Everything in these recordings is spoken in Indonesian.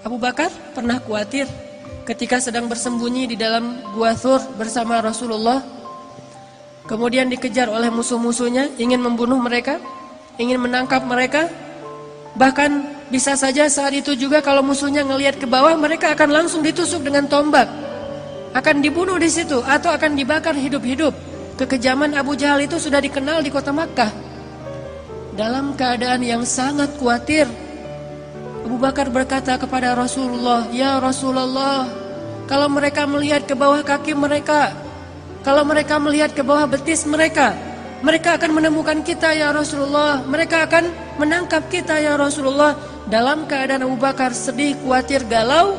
Abu Bakar pernah khawatir ketika sedang bersembunyi di dalam Gua Thur bersama Rasulullah. Kemudian dikejar oleh musuh-musuhnya, ingin membunuh mereka, ingin menangkap mereka. Bahkan bisa saja saat itu juga kalau musuhnya ngelihat ke bawah, mereka akan langsung ditusuk dengan tombak. Akan dibunuh di situ atau akan dibakar hidup-hidup. Kekejaman Abu Jahal itu sudah dikenal di kota Makkah. Dalam keadaan yang sangat khawatir, Abu Bakar berkata kepada Rasulullah, "Ya Rasulullah, kalau mereka melihat ke bawah kaki mereka, kalau mereka melihat ke bawah betis mereka, mereka akan menemukan kita ya Rasulullah, mereka akan menangkap kita ya Rasulullah." Dalam keadaan Abu Bakar sedih, khawatir, galau.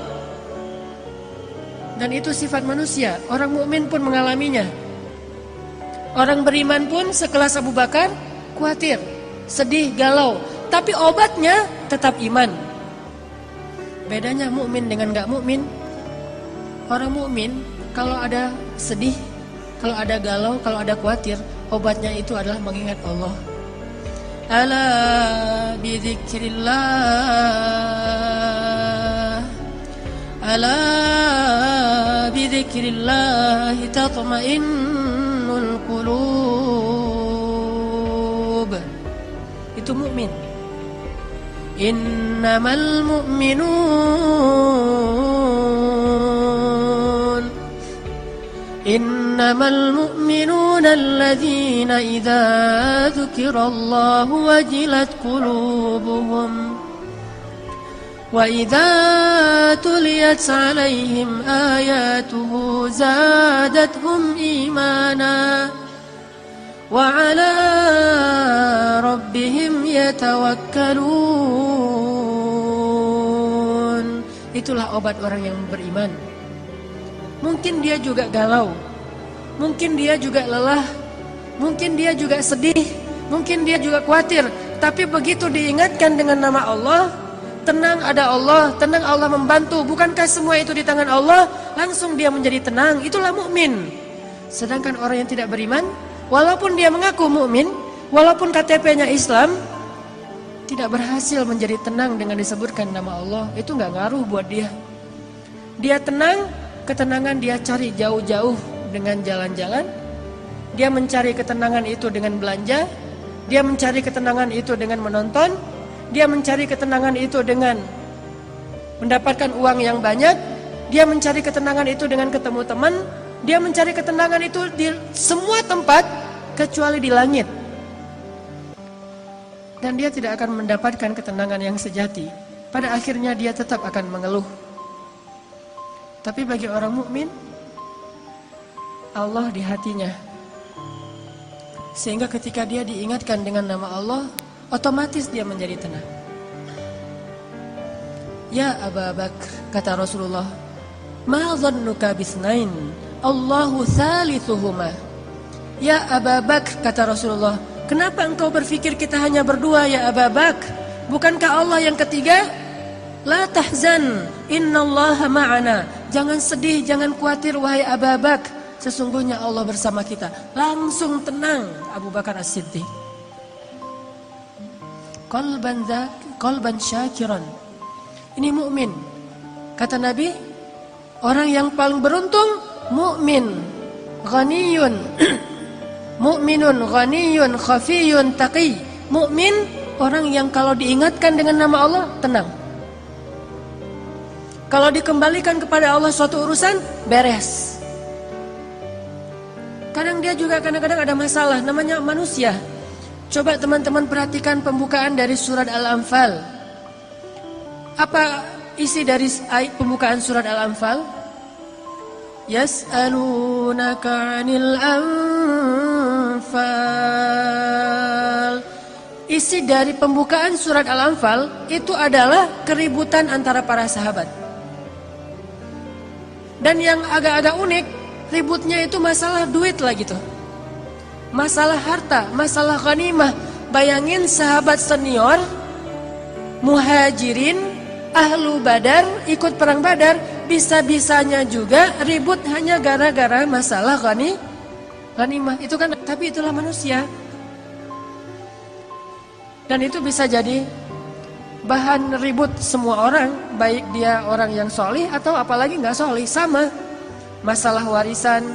Dan itu sifat manusia, orang mukmin pun mengalaminya. Orang beriman pun sekelas Abu Bakar khawatir, sedih, galau, tapi obatnya tetap iman. Bedanya mukmin dengan enggak mukmin. Orang mukmin kalau ada sedih, kalau ada galau, kalau ada khawatir, obatnya itu adalah mengingat Allah. Ala bidzikrillah, ala bidzikrillah tatma'innul qulub. Itu mukmin. Innamal mu'minun alladzina idza dzukirallahu wajilat qulubuhum wa idza tuliyat 'alaihim ayatuhu zadatuhum imana wa 'ala rabbihim yatawakkalun. Itulah obat orang yang beriman. Mungkin dia juga galau, mungkin dia juga lelah, mungkin dia juga sedih, mungkin dia juga khawatir. Tapi begitu diingatkan dengan nama Allah, tenang ada Allah, tenang Allah membantu. Bukankah semua itu di tangan Allah? Langsung dia menjadi tenang. Itulah mukmin. Sedangkan orang yang tidak beriman, walaupun dia mengaku mukmin, walaupun KTP-nya Islam, tidak berhasil menjadi tenang dengan disebutkan nama Allah. Itu nggak ngaruh buat dia. Dia tenang. Ketenangan dia cari jauh-jauh dengan jalan-jalan. Dia mencari ketenangan itu dengan belanja. Dia mencari ketenangan itu dengan menonton. Dia mencari ketenangan itu dengan mendapatkan uang yang banyak. Dia mencari ketenangan itu dengan ketemu teman. Dia mencari ketenangan itu di semua tempat kecuali di langit. Dan dia tidak akan mendapatkan ketenangan yang sejati. Pada akhirnya dia tetap akan mengeluh. Tapi bagi orang mukmin, Allah di hatinya. Sehingga ketika dia diingatkan dengan nama Allah, otomatis dia menjadi tenang. Ya Abu Bakar, kata Rasulullah, ma dhannuka bisnain, Allahu thalithuhuma. Ya Abu Bakar, kata Rasulullah, kenapa engkau berpikir kita hanya berdua ya Abu Bakar? Bukankah Allah yang ketiga? La tahzan, innallaha ma'ana. Jangan sedih, jangan khawatir wahai Abu Bakar. Sesungguhnya Allah bersama kita. Langsung tenang Abu Bakar As-Siddiq. Qalban syakiran. Ini mukmin. Kata Nabi, orang yang paling beruntung mukmin, ghaniyun. Mukminun ghaniyun khafiyun taqi. Mukmin orang yang kalau diingatkan dengan nama Allah tenang. Kalau dikembalikan kepada Allah suatu urusan, beres. Kadang dia juga kadang-kadang ada masalah, namanya manusia. Coba teman-teman perhatikan pembukaan dari surat Al-Anfal. Apa isi dari pembukaan surat Al-Anfal? Yas'alunaka 'anil anfal. Isi dari pembukaan surat Al-Anfal itu adalah keributan antara para sahabat. Dan yang agak-agak unik, ributnya itu masalah duit lah gitu. Masalah harta, masalah ghanimah. Bayangin sahabat senior, muhajirin, ahlu badar, ikut perang badar, bisa-bisanya juga ribut hanya gara-gara masalah ghanimah. Itu kan, tapi itulah manusia. Dan itu bisa jadi bahan ribut semua orang, baik dia orang yang solih atau apalagi nggak solih, sama. Masalah warisan,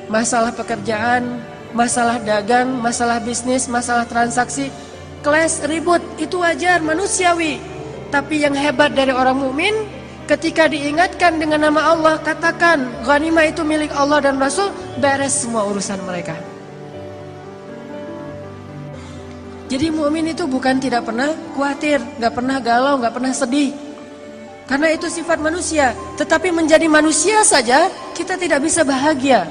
masalah pekerjaan, masalah dagang, masalah bisnis, masalah transaksi, clash, ribut, itu wajar, manusiawi. Tapi yang hebat dari orang mukmin, ketika diingatkan dengan nama Allah, katakan ghanimah itu milik Allah dan Rasul, beres semua urusan mereka. Jadi mukmin itu bukan tidak pernah khawatir, nggak pernah galau, nggak pernah sedih, karena itu sifat manusia. Tetapi menjadi manusia saja kita tidak bisa bahagia.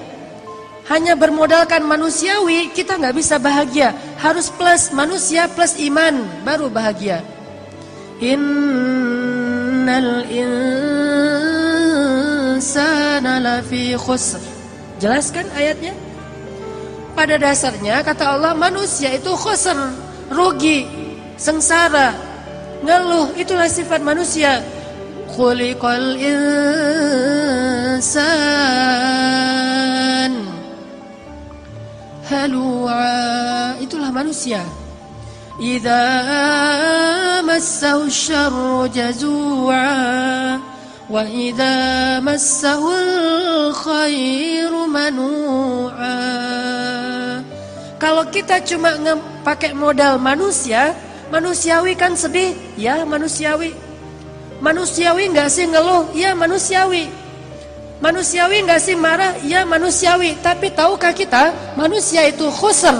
Hanya bermodalkan manusiawi kita nggak bisa bahagia. Harus plus manusia plus iman baru bahagia. Innal insana lafi khusr. Jelaskan ayatnya. Pada dasarnya kata Allah, manusia itu khusr, rugi, sengsara, ngeluh, itulah sifat manusia. Khuliqal insan halu'a, itulah manusia. Idza massahu syarru jazu'a wa idza massahul khairu manu'a. Kalau kita cuma pakai modal manusia, manusiawi kan sedih, ya manusiawi. Manusiawi nggak sih ngeluh, ya manusiawi. Manusiawi nggak sih marah, ya manusiawi. Tapi tahukah kita, manusia itu khusr.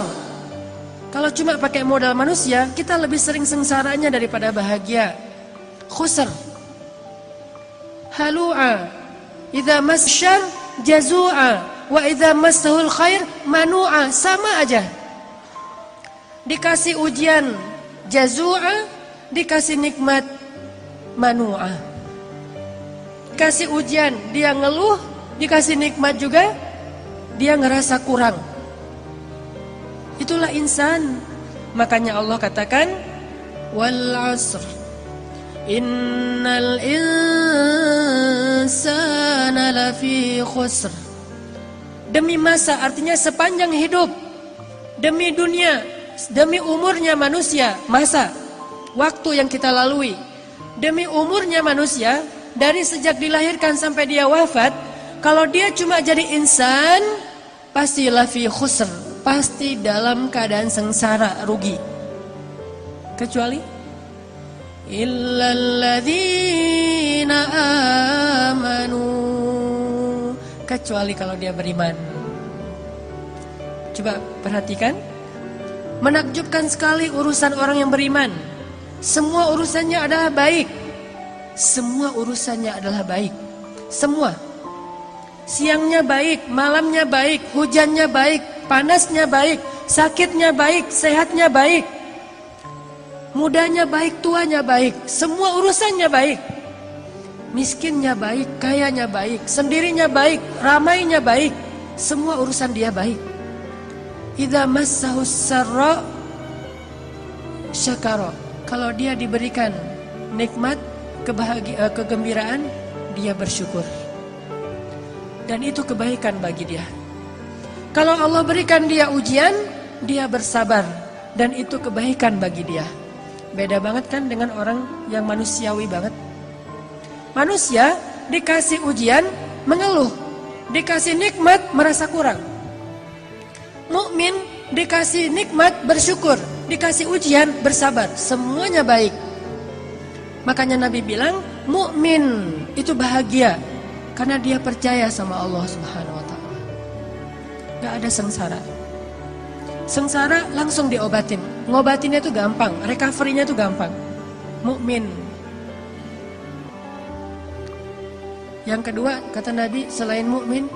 Kalau cuma pakai modal manusia, kita lebih sering sengsaranya daripada bahagia. Khusr. Halu'a. Idza masyar jazu'a. Wa idza massahul khair manu'a, sama aja. Dikasih ujian jazu'a, dikasih nikmat manu'a. Dikasih ujian dia ngeluh, dikasih nikmat juga dia ngerasa kurang. Itulah insan. Makanya Allah katakan wal 'asr innal insana lafi khusr. Demi masa, artinya sepanjang hidup. Demi dunia, demi umurnya manusia, masa, waktu yang kita lalui. Demi umurnya manusia, dari sejak dilahirkan sampai dia wafat, kalau dia cuma jadi insan, pasti lafi khusr, pasti dalam keadaan sengsara, rugi. Kecuali illalladzina amanu, kecuali kalau dia beriman. Coba perhatikan, menakjubkan sekali urusan orang yang beriman. Semua urusannya adalah baik. Semua urusannya adalah baik. Semua. Siangnya baik, malamnya baik, hujannya baik, panasnya baik, sakitnya baik, sehatnya baik, mudanya baik, tuanya baik, semua urusannya baik. Miskinnya baik, kayanya baik, sendirinya baik, ramainya baik, semua urusan dia baik. Idza massahus sarra syakara. Kalau dia diberikan nikmat, kegembiraan, dia bersyukur. Dan itu kebaikan bagi dia. Kalau Allah berikan dia ujian, dia bersabar, dan itu kebaikan bagi dia. Beda banget kan dengan orang yang manusiawi banget. Manusia dikasih ujian mengeluh, dikasih nikmat merasa kurang. Mukmin dikasih nikmat bersyukur, dikasih ujian bersabar, semuanya baik. Makanya Nabi bilang mukmin itu bahagia karena dia percaya sama Allah Subhanahu wa taala. Gak ada sengsara. Sengsara langsung diobatin. Ngobatinnya itu gampang, recovery-nya itu gampang. Mukmin. Yang kedua, kata Nabi, selain mukmin,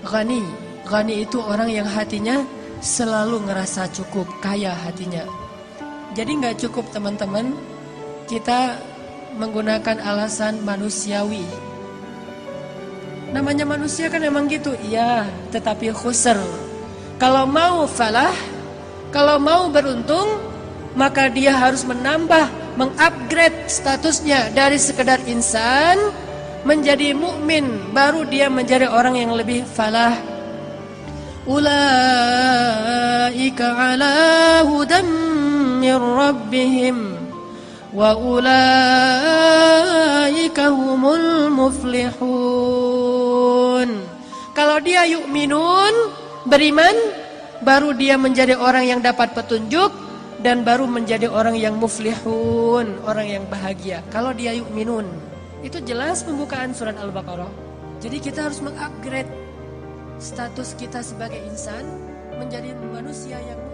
ghani. Ghani itu orang yang hatinya selalu ngerasa cukup, kaya hatinya. Jadi nggak cukup teman-teman, kita menggunakan alasan manusiawi. Namanya manusia kan emang gitu, iya, tetapi khusr. Kalau mau falah, kalau mau beruntung, maka dia harus menambah, mengupgrade statusnya dari sekedar insan menjadi mukmin, baru dia menjadi orang yang lebih falah. Ulaika ala hudam min rabbihim wa ulaika humul muflihun. Kalau dia yu'minun, beriman, baru dia menjadi orang yang dapat petunjuk dan baru menjadi orang yang muflihun, orang yang bahagia. Kalau dia yu'minun, itu jelas pembukaan surat Al-Baqarah. Jadi kita harus mengupgrade status kita sebagai insan menjadi manusia yang